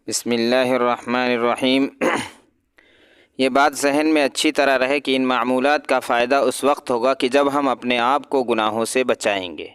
بسم اللہ الرحمن الرحیم۔ یہ بات ذہن میں اچھی طرح رہے کہ ان معمولات کا فائدہ اس وقت ہوگا کہ جب ہم اپنے آپ کو گناہوں سے بچائیں گے۔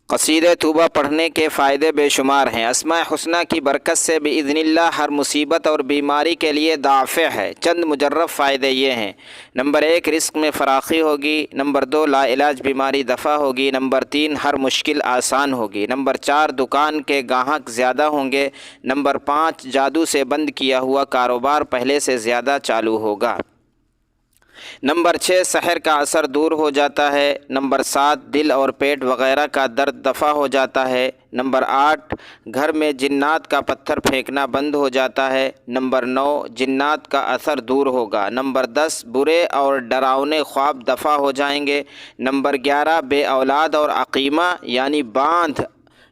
قصیدہ توبہ پڑھنے کے فائدے بے شمار ہیں۔ اسماء حسنہ کی برکت سے باذن اللہ ہر مصیبت اور بیماری کے لیے دافع ہے۔ چند مجرب فائدے یہ ہیں: نمبر 1، رزق میں فراخی ہوگی۔ نمبر 2، لا علاج بیماری دفع ہوگی۔ نمبر 3، ہر مشکل آسان ہوگی۔ نمبر 4، دکان کے گاہک زیادہ ہوں گے۔ نمبر 5، جادو سے بند کیا ہوا کاروبار پہلے سے زیادہ چالو ہوگا۔ نمبر 6، سحر کا اثر دور ہو جاتا ہے۔ نمبر 7، دل اور پیٹ وغیرہ کا درد دفع ہو جاتا ہے۔ نمبر 8، گھر میں جنات کا پتھر پھینکنا بند ہو جاتا ہے۔ نمبر 9، جنات کا اثر دور ہوگا۔ نمبر 10، برے اور ڈراؤنے خواب دفع ہو جائیں گے۔ نمبر 11، بے اولاد اور عقیمہ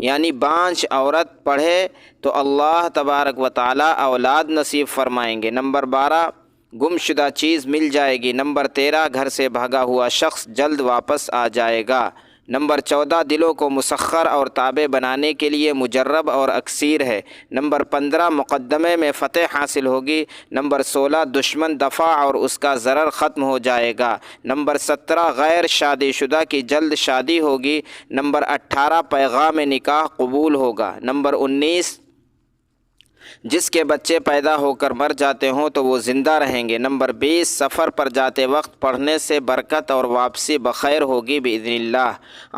یعنی بانجھ عورت پڑھے تو اللہ تبارک و تعالی اولاد نصیب فرمائیں گے۔ نمبر 12، گم شدہ چیز مل جائے گی۔ نمبر 13، گھر سے بھاگا ہوا شخص جلد واپس آ جائے گا۔ نمبر 14، دلوں کو مسخر اور تابع بنانے کے لیے مجرب اور اکثیر ہے۔ نمبر 15، مقدمے میں فتح حاصل ہوگی۔ نمبر 16، دشمن دفع اور اس کا ضرر ختم ہو جائے گا۔ نمبر 17، غیر شادی شدہ کی جلد شادی ہوگی۔ نمبر 18، پیغام نکاح قبول ہوگا۔ نمبر 19، جس کے بچے پیدا ہو کر مر جاتے ہوں تو وہ زندہ رہیں گے۔ نمبر 20، سفر پر جاتے وقت پڑھنے سے برکت اور واپسی بخیر ہوگی باذن اللہ۔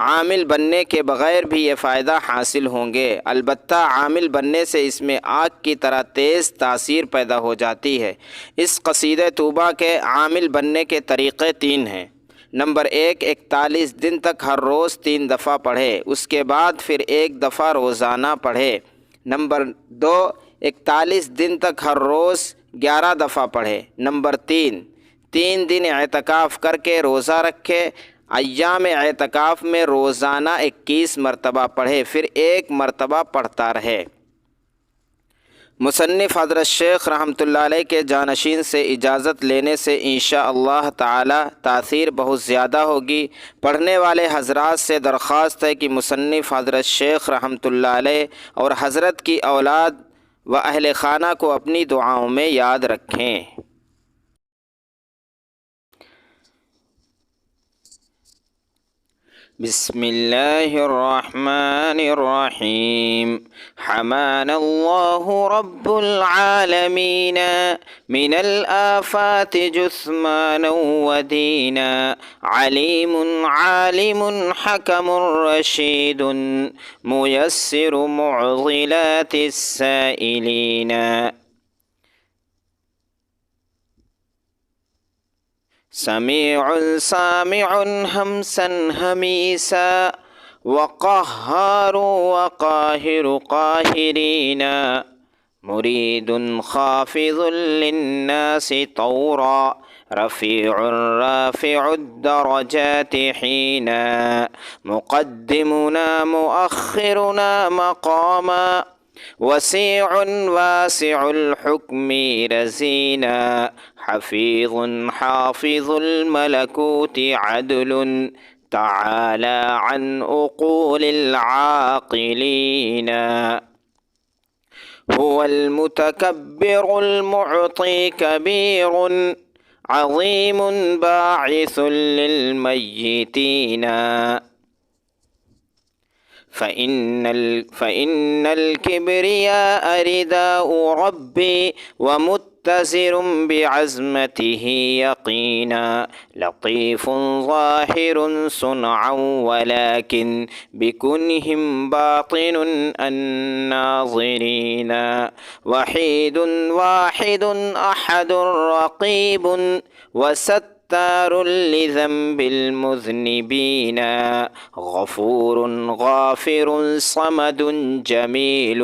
عامل بننے کے بغیر بھی یہ فائدہ حاصل ہوں گے، البتہ عامل بننے سے اس میں آگ کی طرح تیز تاثیر پیدا ہو جاتی ہے۔ اس قصیدہ توبہ کے عامل بننے کے طریقے 3 ہیں۔ نمبر 1، 41 دن تک ہر روز 3 دفعہ پڑھے، اس کے بعد پھر 1 دفعہ روزانہ پڑھے۔ نمبر 2، 41 دن تک ہر روز 11 دفعہ پڑھے۔ نمبر 3 دن اعتکاف کر کے روزہ رکھے۔ ایام اعتکاف میں روزانہ 21 مرتبہ پڑھے، پھر 1 مرتبہ پڑھتا رہے۔ مصنف حضرت شیخ رحمۃ اللہ علیہ کے جانشین سے اجازت لینے سے انشاءاللہ تعالی تاثیر بہت زیادہ ہوگی۔ پڑھنے والے حضرات سے درخواست ہے کہ مصنف حضرت شیخ رحمۃ اللہ علیہ اور حضرت کی اولاد و اہل خانہ کو اپنی دعاؤں میں یاد رکھیں۔ بسم اللہ الرحمن الرحیم۔ حمانا اللہ رب العالمین من الآفات جثمانا ودینا، علیم عالم حکم رشید میسر معضلات السائلین، سمیع سامع ہمسا ہمیسا، وقہار وقاہر قاہرین، مرید خافض للناس طورا، رفیع رافع الدرجات حینا، مقدمنا مؤخرنا مقاما، وسیع واسع الحکم رزینا، حفیظ حافظ الملکوت عدل، تعالی عن عقول العاقلین، هو المتکبر المعطی کبیر، عظیم باعث للمیتین، فإن الكبرياء رداء ربي ومتزر بعزمته يقينا، لطيف ظاهر صنعا ولكن بكنهم باطن الناظرين، وحيد واحد أحد رقيب وستار لذنب المذنبين، غفور غافر صمد جميل،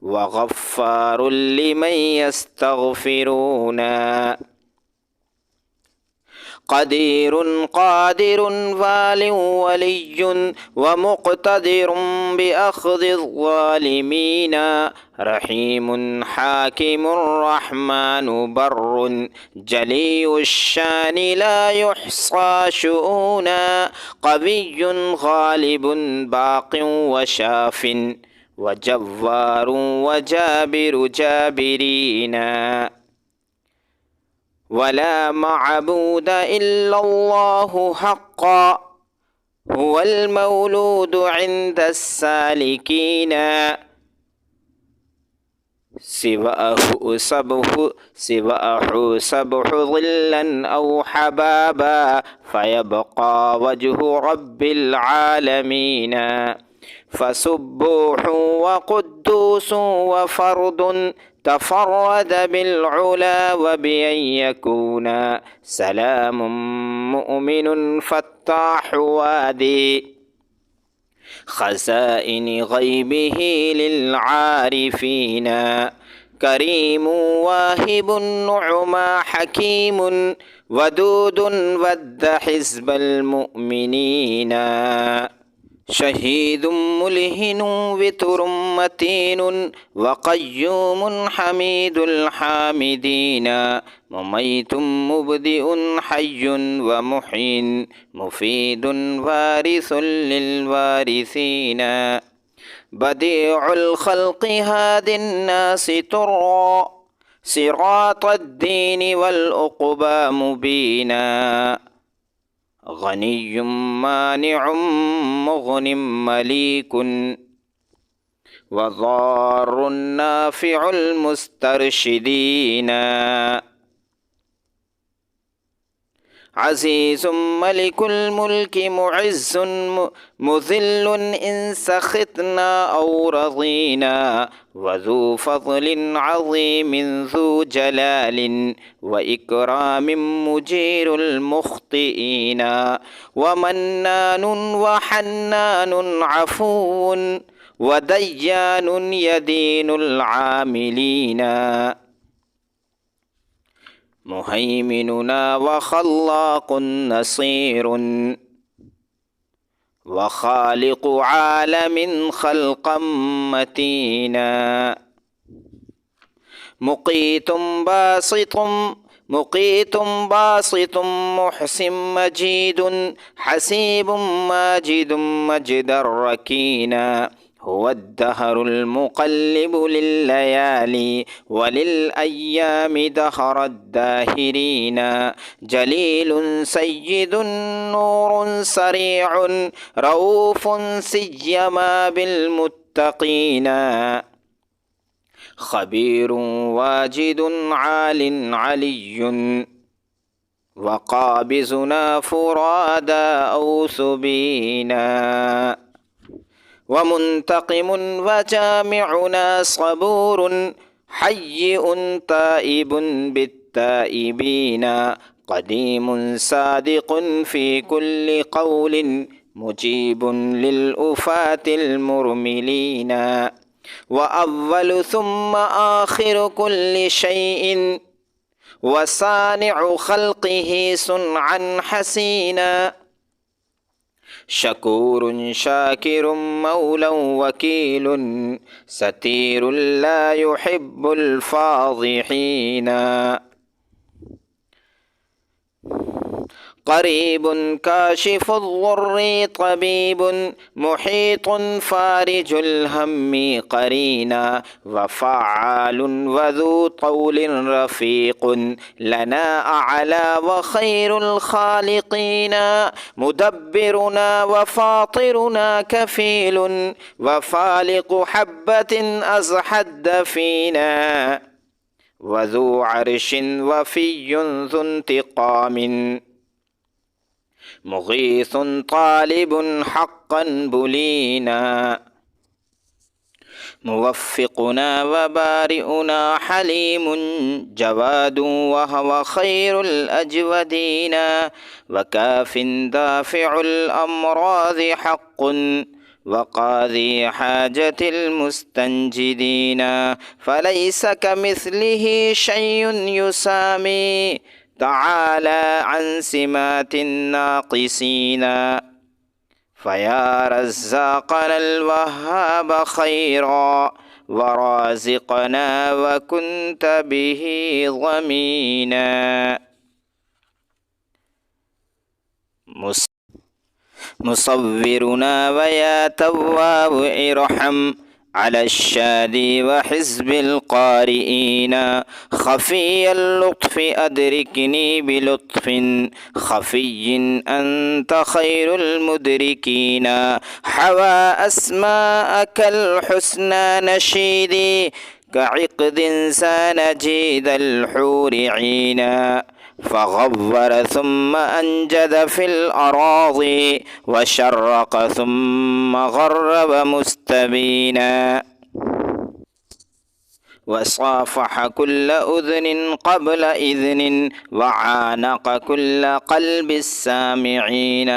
وغفار لمن يستغفرون، قدیر قادر وال ولی ومقتدر بأخذ الظالمین، رحیم حاکم الرحمن بر جلی الشان لا يحصى شؤونا، قوی غالب باق وشاف وجوار وجابر جابرين. ولا معبود إلا الله حقا هو المولود عند السالكين. سواه سبح ظلا أو حبابا فيبقى وجه رب العالمين. فسبوح وقدوس وفرد تفرد بالعلا وبأن يكون سلام مؤمن فتاح وادي خزائن غيبه للعارفين. كريم واهب النعمى حكيم ودود ود حزب المؤمنين. شهيد ملهن وتر متين وقيوم حميد الحامدين. مميت مبدئ حي ومحين مفيد وارث للوارثين. بديع الخلق هادي الناس ترى صراط الدين والعقبى مبينا. غني مانع مغن مليك وضار نافع المسترشدين. عزيز ملك الملك معز مذل إن سخطنا أو رضينا. وذو فضل عظيم ذو جلال وإكرام مجير المخطئين. ومنان وحنان عفو وديان يدين العاملين. مهيمننا وخلاق نصير وخالق عالم خلقا متينا. مقيت باسط محسن مجيد حسيب ماجد مجدا ركينا. هو الدهر المقلب لليالي وللأيام دهر الداهرين. جليل سيد نور سريع رؤوف سيما بالمتقين. خبير واجد عال علي وقابزنا فرادا أو سبينا. ومنتقم وجامعنا صبور حيئ تائب بالتائبين. قديم صادق في كل قول مجيب للأفاة المرملين. وأول ثم آخر كل شيء وصانع خلقه صنعا حسينا. شكور شاكر مولى وكيل ستير لا يحب الفاضحين. قريب كاشف الضر طبيب محيط فارج الهم قرينا. وفعال وذو طول رفيق لنا أعلى وخير الخالقين. مدبرنا وفاطرنا كفيل وفالق حبة أزحد فينا. وذو عرش وفي ذو انتقام مغيث طالب حقا بلينا. موفقنا وبارئنا حليم جواد وهو خير الأجودين. وكاف دافع الأمراض حق وقاضي حاجة المستنجدين. فليس كمثله شيء يسامي تعالى عن سمات الناقصين. فيا رزاقنا الوهاب خيرا ورازقنا وكنت به ضمينا. مصورنا ويا تواب ارحم على الشادي وحزب القارئين خفي اللطف أدركني بلطف خفي أنت خير المدركين حوى أسماءك الحسنى نشيدي كعقد سنجيد الحور عينا فغبر ثم أنجد في الأراضي وشرق ثم غرب مستبينا وصافح كل أذن قبل إذن وعانق كل قلب السامعين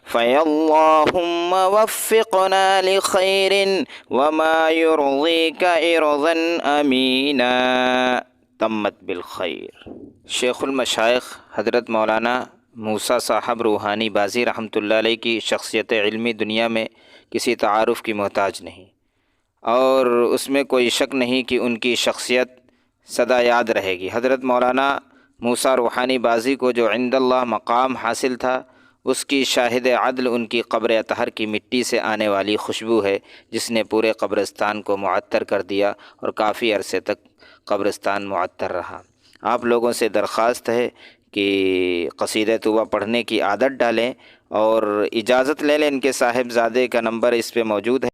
فيا اللهم وفقنا لخير وما يرضيك إرضا أمينا تمت بالخیر۔ شیخ المشائخ حضرت مولانا موسیٰ صاحب روحانی بازی رحمۃ اللہ علیہ کی شخصیت علمی دنیا میں کسی تعارف کی محتاج نہیں، اور اس میں کوئی شک نہیں کہ ان کی شخصیت سدا یاد رہے گی۔ حضرت مولانا موسیٰ روحانی بازی کو جو عند اللہ مقام حاصل تھا، اس کی شاہد عدل ان کی قبر اطہر کی مٹی سے آنے والی خوشبو ہے، جس نے پورے قبرستان کو معطر کر دیا اور کافی عرصے تک قبرستان معطر رہا۔ آپ لوگوں سے درخواست ہے کہ قصیدہ طوبہ پڑھنے کی عادت ڈالیں اور اجازت لے لیں۔ ان کے صاحبزادے کا نمبر اس پہ موجود ہے۔